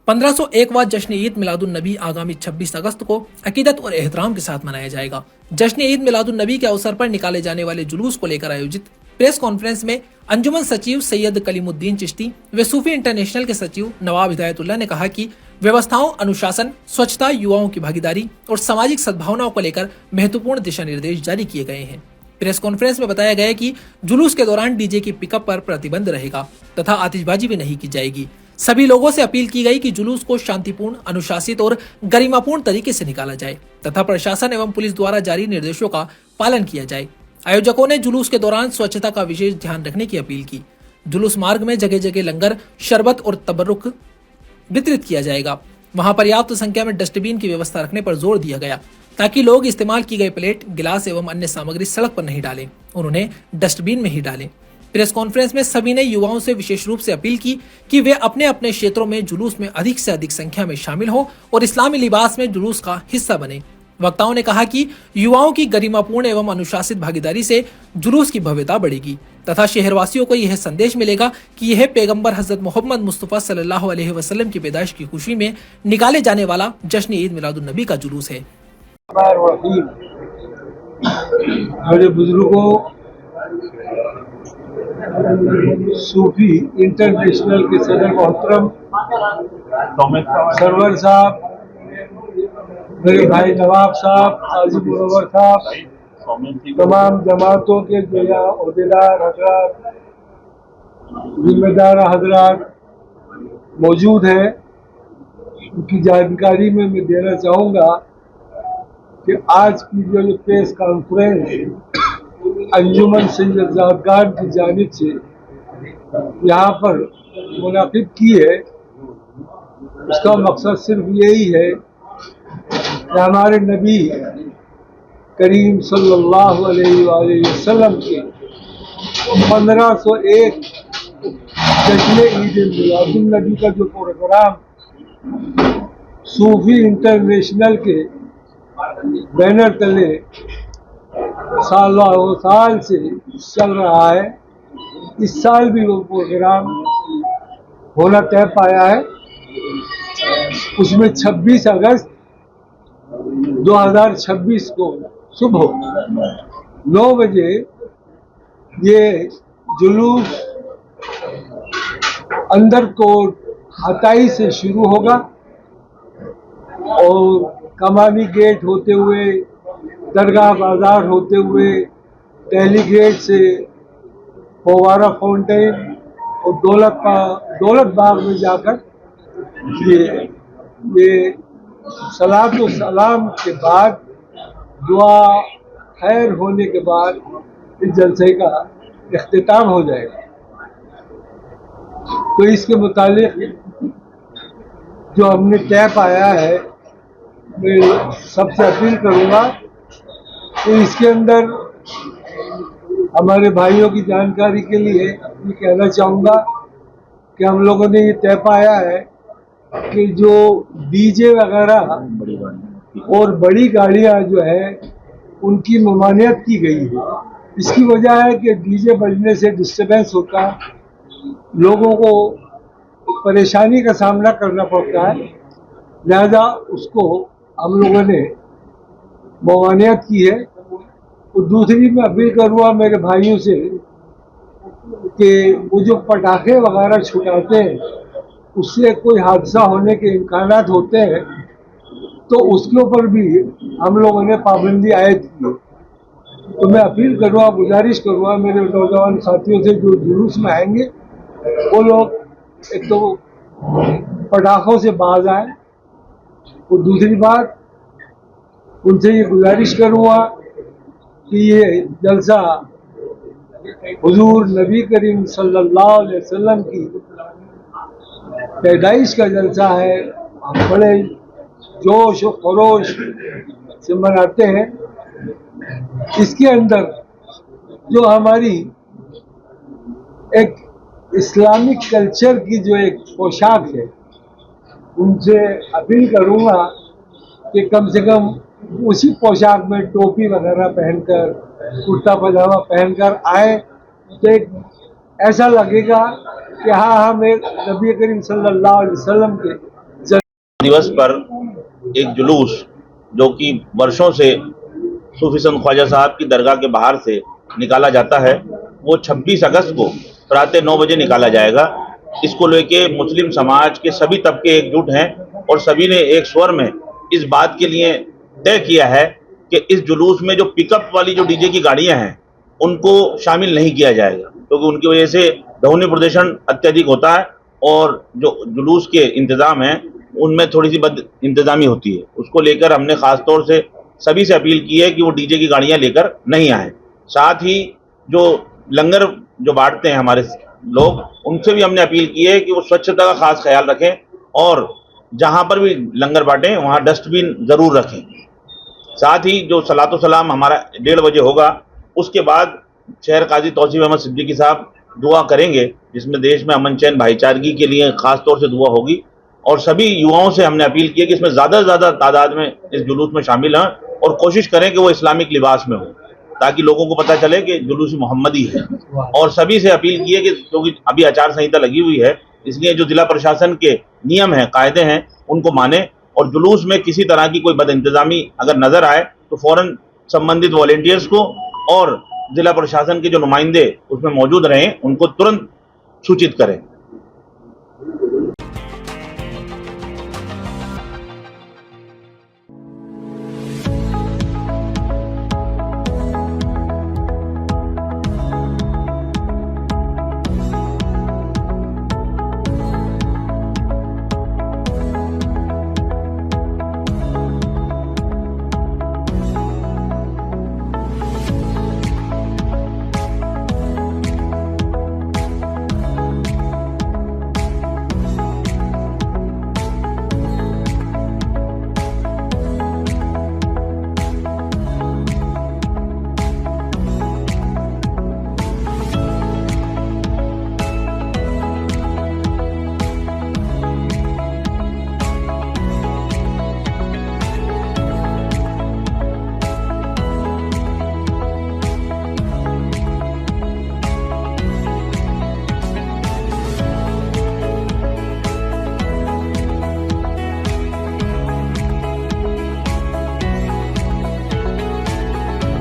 1501वां जश्न ईद मिलादुन नबी आगामी 26 अगस्त को अकीदत और एहतराम के साथ मनाया जाएगा। जश्न ईद मिलादुन नबी के अवसर पर निकाले जाने वाले जुलूस को लेकर आयोजित प्रेस कॉन्फ्रेंस में अंजुमन सचिव सैयद कलीमुद्दीन चिश्ती व सूफी इंटरनेशनल के सचिव नवाब हिदायतुल्लाह ने कहा कि व्यवस्थाओं, अनुशासन, स्वच्छता, युवाओं की भागीदारी और सामाजिक सद्भावनाओं को लेकर महत्वपूर्ण दिशा निर्देश जारी किए गए हैं। प्रेस कॉन्फ्रेंस में बताया गया कि जुलूस के दौरान डीजे की पिकअप पर प्रतिबंध रहेगा तथा आतिशबाजी भी नहीं की जाएगी। सभी लोगों से अपील की गई कि जुलूस को शांतिपूर्ण, अनुशासित और गरिमापूर्ण तरीके से निकाला जाए तथा प्रशासन एवं पुलिस द्वारा जारी निर्देशों का पालन किया जाए। आयोजकों ने जुलूस के दौरान स्वच्छता का विशेष ध्यान रखने की अपील की। जुलूस मार्ग में जगह जगह लंगर, शरबत और तबरुक वितरित किया जाएगा। वहां पर्याप्त संख्या में डस्टबिन की व्यवस्था रखने पर जोर दिया गया ताकि लोग इस्तेमाल की गई प्लेट, गिलास एवं अन्य सामग्री सड़क पर नहीं डालें, उन्होंने डस्टबिन में ही डालें। प्रेस कॉन्फ्रेंस में सभी ने युवाओं से विशेष रूप से अपील की कि वे अपने अपने क्षेत्रों में जुलूस में अधिक से अधिक संख्या में शामिल हो और इस्लामी लिबास में जुलूस का हिस्सा बने। वक्ताओं ने कहा कि युवाओं की गरिमापूर्ण एवं अनुशासित भागीदारी से जुलूस की भव्यता बढ़ेगी तथा शहरवासियों को यह संदेश मिलेगा कि यह पैगंबर हजरत मोहम्मद मुस्तफ़ा सल्लल्लाहु अलैहि वसल्लम की पैदाइश की खुशी में निकाले जाने वाला जश्न ईद मिलादुन नबी का जुलूस है। मेरे बुजुर्गों, सूफी इंटरनेशनल के सदर मोहतरम सरवर साहब, मेरे भाई नवाब साहब, काजी मुनव्वर साहब, तमाम जमातों के अहदेदार हजरात, जिम्मेदार हजरात मौजूद हैं। उनकी जानकारी में मैं देना चाहूँगा कि आज की जो प्रेस कॉन्फ्रेंस अंजुमन सैयदजादगान की जानिब से यहाँ पर मुनाकिब की है, उसका मकसद सिर्फ यही है कि हमारे नबी करीम सल्लल्लाहु अलैहि वसल्लम के 1501 जश्न ईद मिलादुन नबी का जो प्रोग्राम सूफी इंटरनेशनल के बैनर तले साल से चल रहा है, इस साल भी वो प्रोग्राम होना तय पाया है। उसमें 26 अगस्त 2026 को सुबह 9 बजे ये जुलूस अंदर कोट हताई से शुरू होगा और कमानी गेट होते हुए, दरगाह बाजार होते हुए, दिल्ली गेट से फवारा फाउंटेन और दौलत बाग में जाकर ये सलात व सलाम के बाद, दुआ खैर होने के बाद इस जलसे का इख्तिताम हो जाएगा। तो इसके मुतालिक जो हमने तय पाया है, मैं सबसे अपील करूँगा कि इसके अंदर हमारे भाइयों की जानकारी के लिए ये कहना चाहूँगा कि हम लोगों ने ये तय पाया है कि जो डीजे वगैरह और बड़ी गाड़ियाँ जो है उनकी ममानियत की गई है। इसकी वजह है कि डीजे बजने से डिस्टर्बेंस होता है, लोगों को परेशानी का सामना करना पड़ता है, लिहाजा उसको हम लोगों ने ममानियत की है। और दूसरी मैं अपील करूँगा मेरे भाइयों से कि वो जो पटाखे वगैरह छुटाते हैं उससे कोई हादसा होने के इम्कानात होते हैं, तो उसके ऊपर भी हम लोगों ने पाबंदी आयद की है। तो मैं अपील करूँगा, गुजारिश करूँगा मेरे नौजवान साथियों से जो जुलूस में आएंगे वो लोग एक तो पटाखों से बाज आए, और दूसरी बात उनसे ये गुजारिश करूँगा कि ये जलसा हुजूर नबी करीम सल्लल्लाहु अलैहि वसल्लम की पैदाइश का जलसा है, हम बड़े जोश और खरोश से मनाते हैं। इसके अंदर जो हमारी एक इस्लामिक कल्चर की जो एक पोशाक है, उनसे अपील करूँगा कि कम से कम उसी पोशाक में टोपी वगैरह पहनकर, कुर्ता पजामा पहनकर आए तो एक ऐसा लगेगा कि हाँ, हम एक नबी करीम सल्लल्लाहु अलैहि वसल्लम के दिवस पर एक जुलूस जो कि वर्षों से सूफी संत ख्वाजा साहब की दरगाह के बाहर से निकाला जाता है, वो 26 अगस्त को प्रातः 9 बजे निकाला जाएगा। इसको लेके मुस्लिम समाज के सभी तबके एकजुट हैं और सभी ने एक स्वर में इस बात के लिए तय किया है कि इस जुलूस में जो पिकअप वाली जो डीजे की गाड़ियां हैं उनको शामिल नहीं किया जाएगा, क्योंकि उनकी वजह से ध्वनि प्रदूषण अत्यधिक होता है और जो जुलूस के इंतजाम हैं उनमें थोड़ी सी बद इंतजामी होती है। उसको लेकर हमने खास तौर से सभी से अपील की है कि वो डीजे की गाड़ियां लेकर नहीं आए। साथ ही जो लंगर जो बांटते हैं हमारे लोग, उनसे भी हमने अपील की है कि वो स्वच्छता का खास ख्याल रखें और जहां पर भी लंगर बांटें वहां डस्टबिन जरूर रखें। साथ ही जो सलातो सलाम हमारा 1:30 बजे होगा, उसके बाद शहर काजी तौसीफ अहमद सिद्दीकी साहब दुआ करेंगे, जिसमें देश में अमन चैन भाईचारगी के लिए खास तौर से दुआ होगी। और सभी युवाओं से हमने अपील की है कि इसमें ज़्यादा से ज़्यादा तादाद में इस जुलूस में शामिल हों और कोशिश करें कि वो इस्लामिक लिबास में हो, ताकि लोगों को पता चले कि जुलूस मोहम्मदी है। और सभी से अपील की है कि क्योंकि अभी आचार संहिता लगी हुई है, इसलिए जो जिला प्रशासन के नियम हैं, कायदे हैं, उनको माने और जुलूस में किसी तरह की कोई बदइंतजामी अगर नजर आए तो फौरन संबंधित वॉलेंटियर्स को और जिला प्रशासन के जो नुमाइंदे उसमें मौजूद रहें उनको तुरंत सूचित करें।